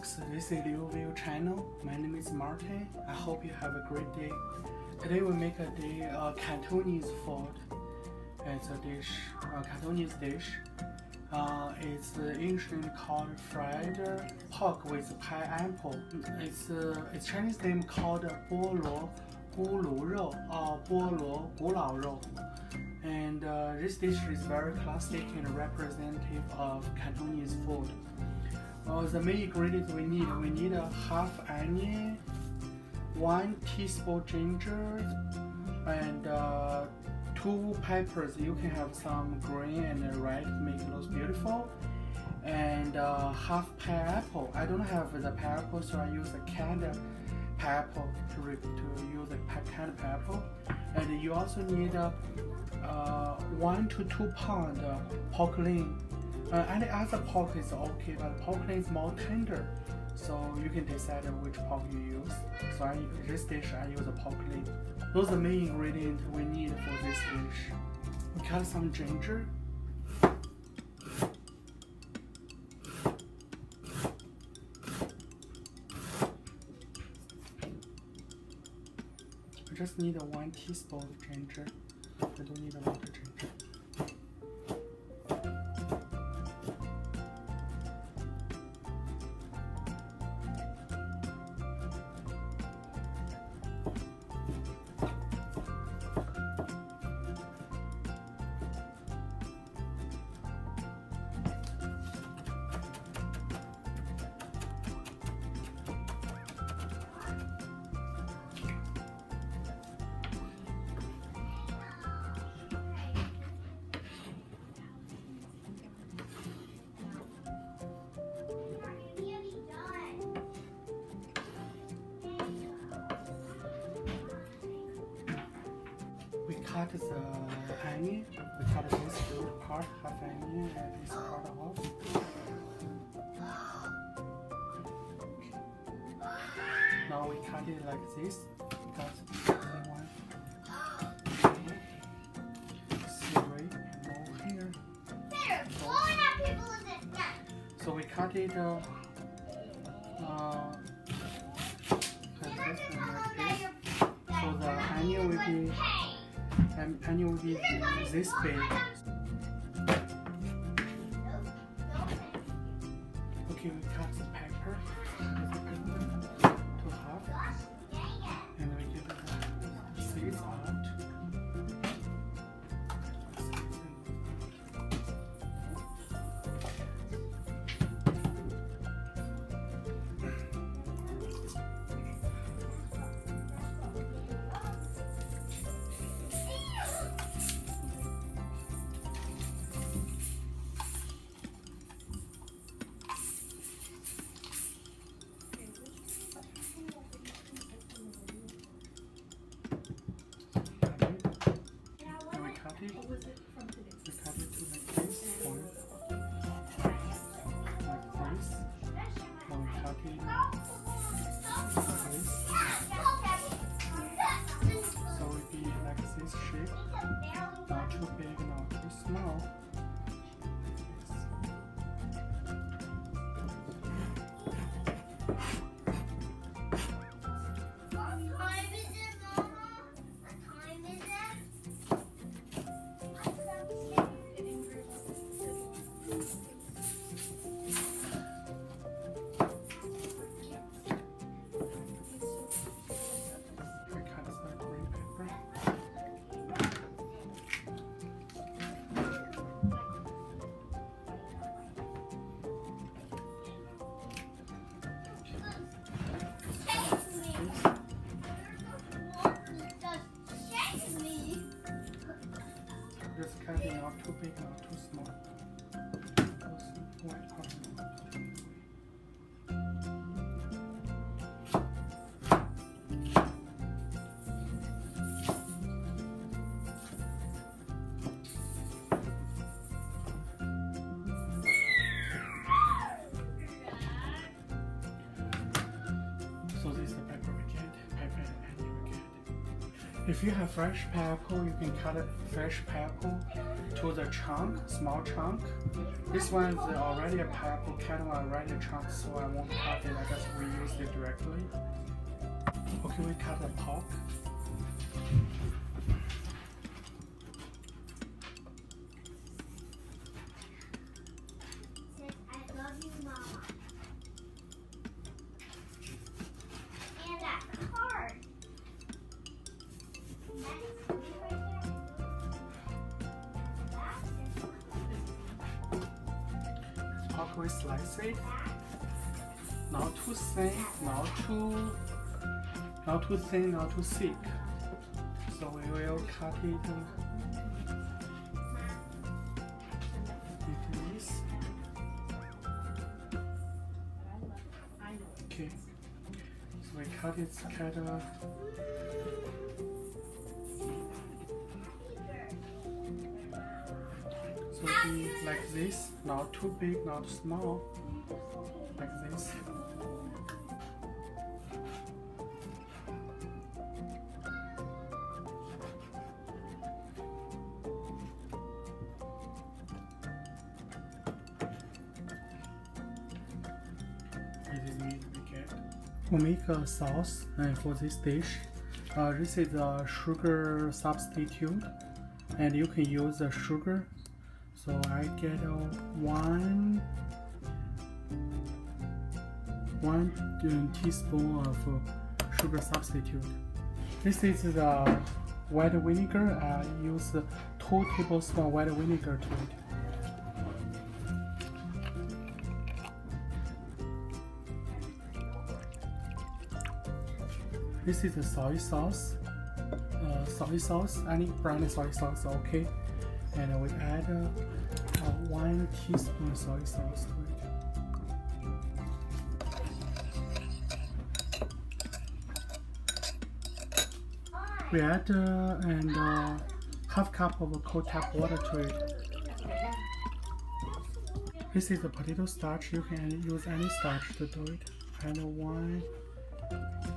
folks, this is Liu View channel. My name is Martin. I hope you have a great day. Today we make a Cantonese food. It's a dish, a Cantonese dish. It's ancient called fried pork with pineapple. Its Chinese name called 菠萝咕噜肉 or 菠萝古老肉. And this dish is very classic and representative of Cantonese food. The main ingredients we need a half onion, 1 teaspoon ginger, and 2 peppers. You can have some green and red to make it look beautiful. And half pineapple. I don't have the pineapple, so I use a canned pineapple to use a canned pineapple. And you also need 1 to 2 pound pork loin. Any other pork is okay, but pork loin is more tender, so you can decide which pork you use. So this dish I use a pork loin. Those are the main ingredients we need for this dish. We cut some ginger. I just need 1 teaspoon of ginger. I don't need a lot of ginger. We cut the onion. We cut this good part, half onion, and this part off. Now we cut it like this because we want separate more here. So we cut it like this. So the onion will be this big. Okay, we cut the pepper to half, and we get the seeds out. We cut it to like this one, like this. Then we cut it like this. So it be like this shape. Not too big, not too small. Just cutting not too big, not too small. Those white parts. So this is the pepper we get, pepper and onion we get. If you have fresh pineapple, you can cut a fresh pineapple to the chunk, small chunk. This one is already a pineapple, cut one already a chunk, so I won't cut it. I just reuse it directly. Okay, we cut the pork. We slice it, not too thin, not too thin, not too thick. So we will cut it into this. Okay, so we cut it kind of. So be like this, not too big, not small, like this. This is meat we get. We make a sauce for this dish. This is a sugar substitute, and you can use the sugar. So I get one teaspoon of sugar substitute. This is the white vinegar. I use 2 tablespoons white vinegar to it. This is the soy sauce. Any brand soy sauce, okay. And we add 1 teaspoon soy sauce to it. We add half cup of cold tap water to it. This is the potato starch. You can use any starch to do it. Add one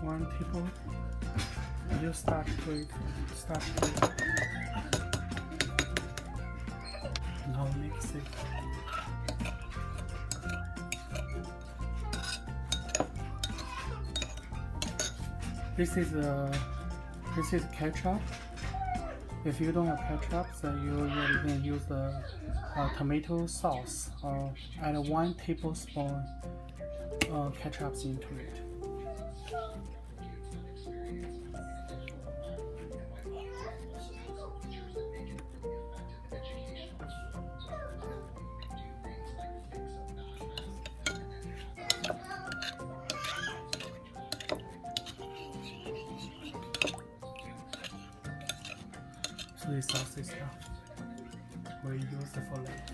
tablespoon. Use starch to it. Now mix it. This is ketchup. If you don't have ketchup, then you can use the tomato sauce, or add 1 tablespoon ketchup into it. So this sauce is done. We use it for later.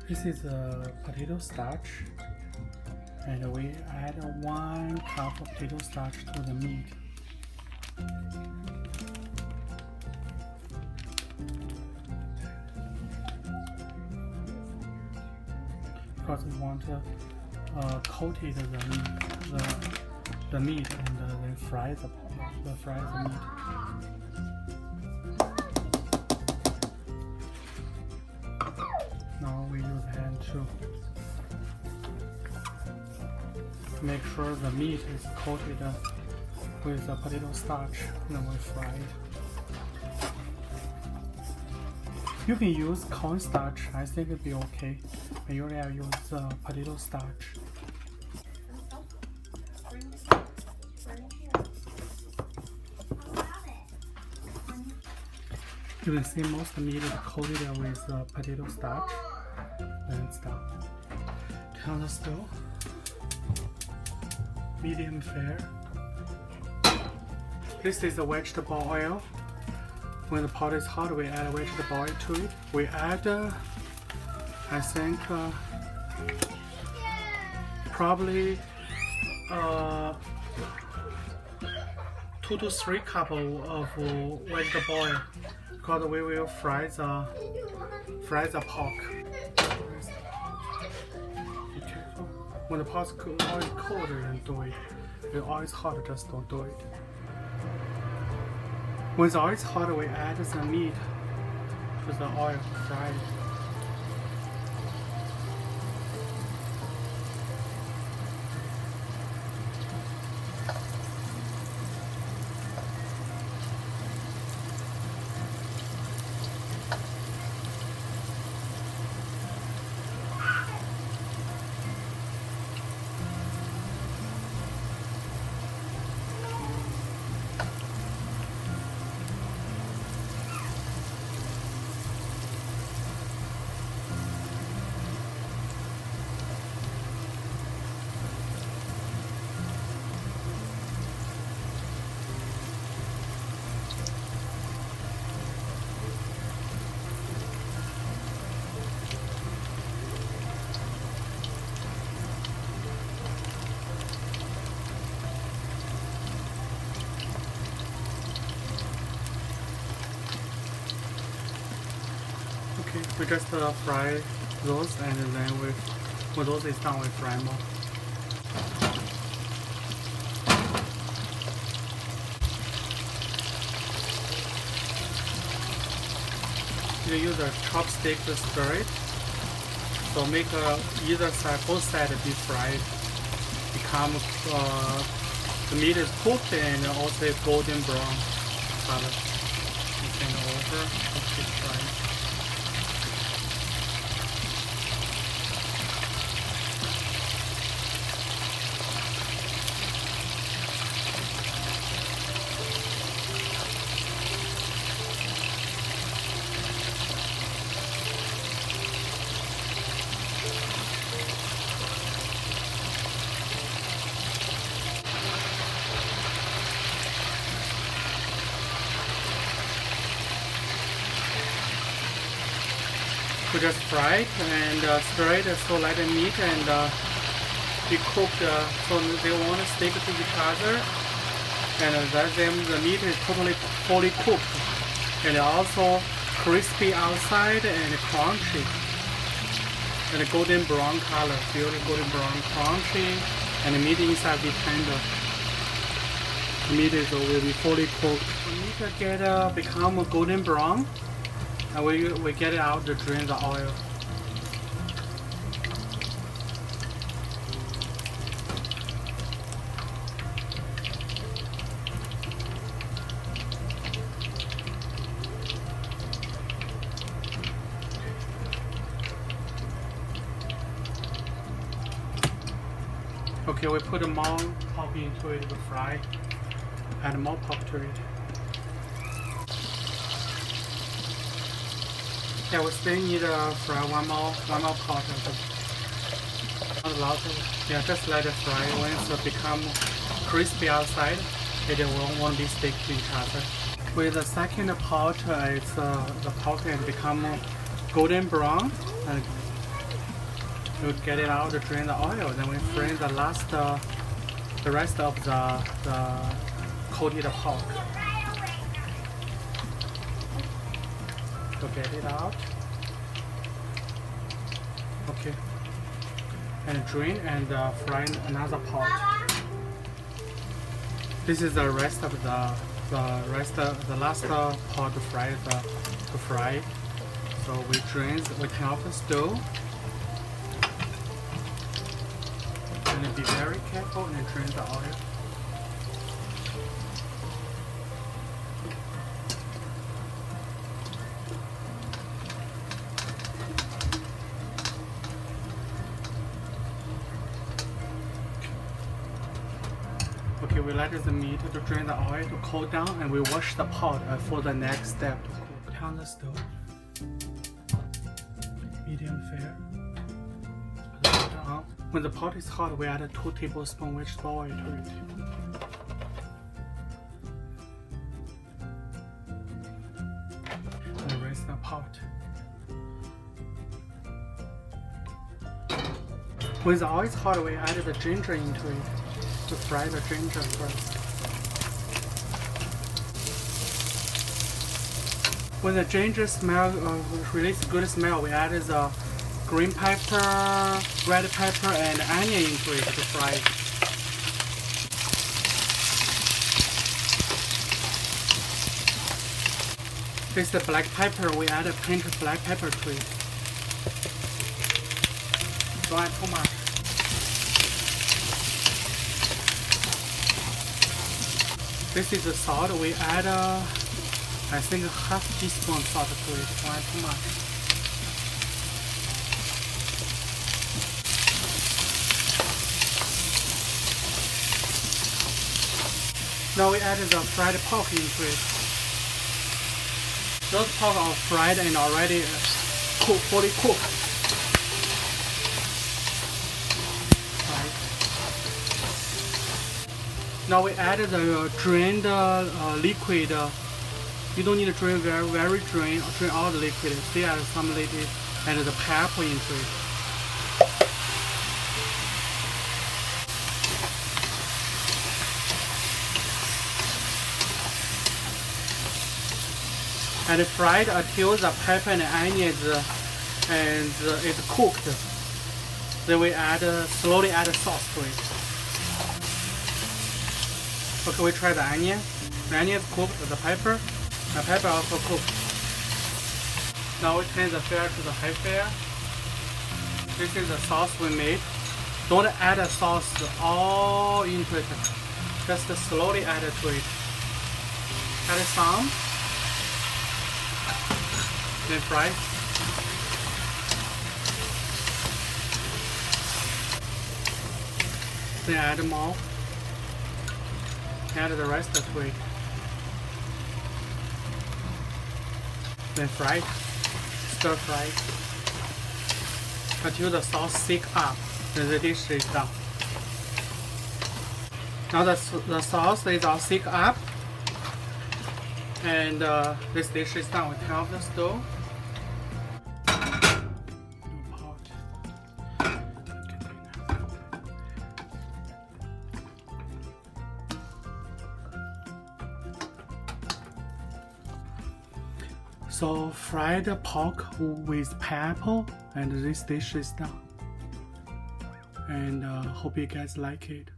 This is potato starch, and we add 1 cup of potato starch to the meat. Because we want to coat it the meat and then fry the meat. Now we use hand to make sure the meat is coated with the potato starch, and then we fry it. You can use cornstarch, I think it'd be okay. But usually I use potato starch. You can see most meat is coated with potato starch. Then it's done. Turn on the stove. Medium fair. This is the vegetable oil. When the pot is hot, we add vegetable oil to it. We add, I think, probably 2 to 3 cups of vegetable oil, because we will fry the pork. Be careful. When the pot is cold, then do it. When the oil is hot, just don't do it. When the oil is hot, we add the meat to the oil to fry it. Okay, we just fry those, and then when those is done, we fry more. You use a chopstick to stir it, so make either side, both sides be fried. Become the meat is cooked and also golden brown color. You can over, keep frying. We just fry it and stir it so let the meat and be cooked so they won't stick to each other, and that then the meat is totally fully cooked and also crispy outside and crunchy and golden brown color, beautiful golden brown, crunchy, and the meat inside be tender. The meat will be fully cooked. The meat become golden brown. And we get it out to drain the oil. Okay, we put more pulp into it to fry. Add more pulp to it. Yeah, we still need to fry one more pot. Not a lot. Yeah, just let it fry. Once it become crispy outside, it won't be stick to each other. With the second pot, it's the pot can become golden brown, and we get it out to drain the oil. Then we fry the rest of the coated pork. So get it out. Okay. And drain and fry in another pot. This is the rest of the last pot to fry. So we turn off the stove and be very careful and drain the oil. Okay, we let the meat to drain the oil to cool down, and we wash the pot for the next step to cook. Turn the stove, medium flame. Put the water on. When the pot is hot, we add 2 tablespoons vegetable oil to it. And raise the pot. When the oil is hot, we add the ginger into it. To fry the ginger first. When the ginger smell release good smell, we add the green pepper, red pepper, and onion into it to fry. This is the black pepper. We add a pinch of black pepper to it. Don't add too much. This is the salt. We add, I think, half teaspoon salt to it. Don't add too much. Now we add the fried pork into it. Those pork are fried and already fully cooked. Right. Now we add the drained liquid. You don't need to drain very drain all the liquid. Still add some liquid and the pepper into it. And fried until the pepper and onions and it's cooked. Then we slowly add sauce to it. Okay, we try the onion. The onion is cooked, the pepper also cooked. Now we turn the fire to the high fire. This is the sauce we made. Don't add the sauce all into it. Just slowly add it to it. Add some. Then fry. Then add more. Add the rest to it. Then fry. Stir fry until the sauce thick up. Then the dish is done. Now the sauce is all thick up. And this dish is done. We turn off the stove. So fried pork with pepper, and this dish is done. And hope you guys like it.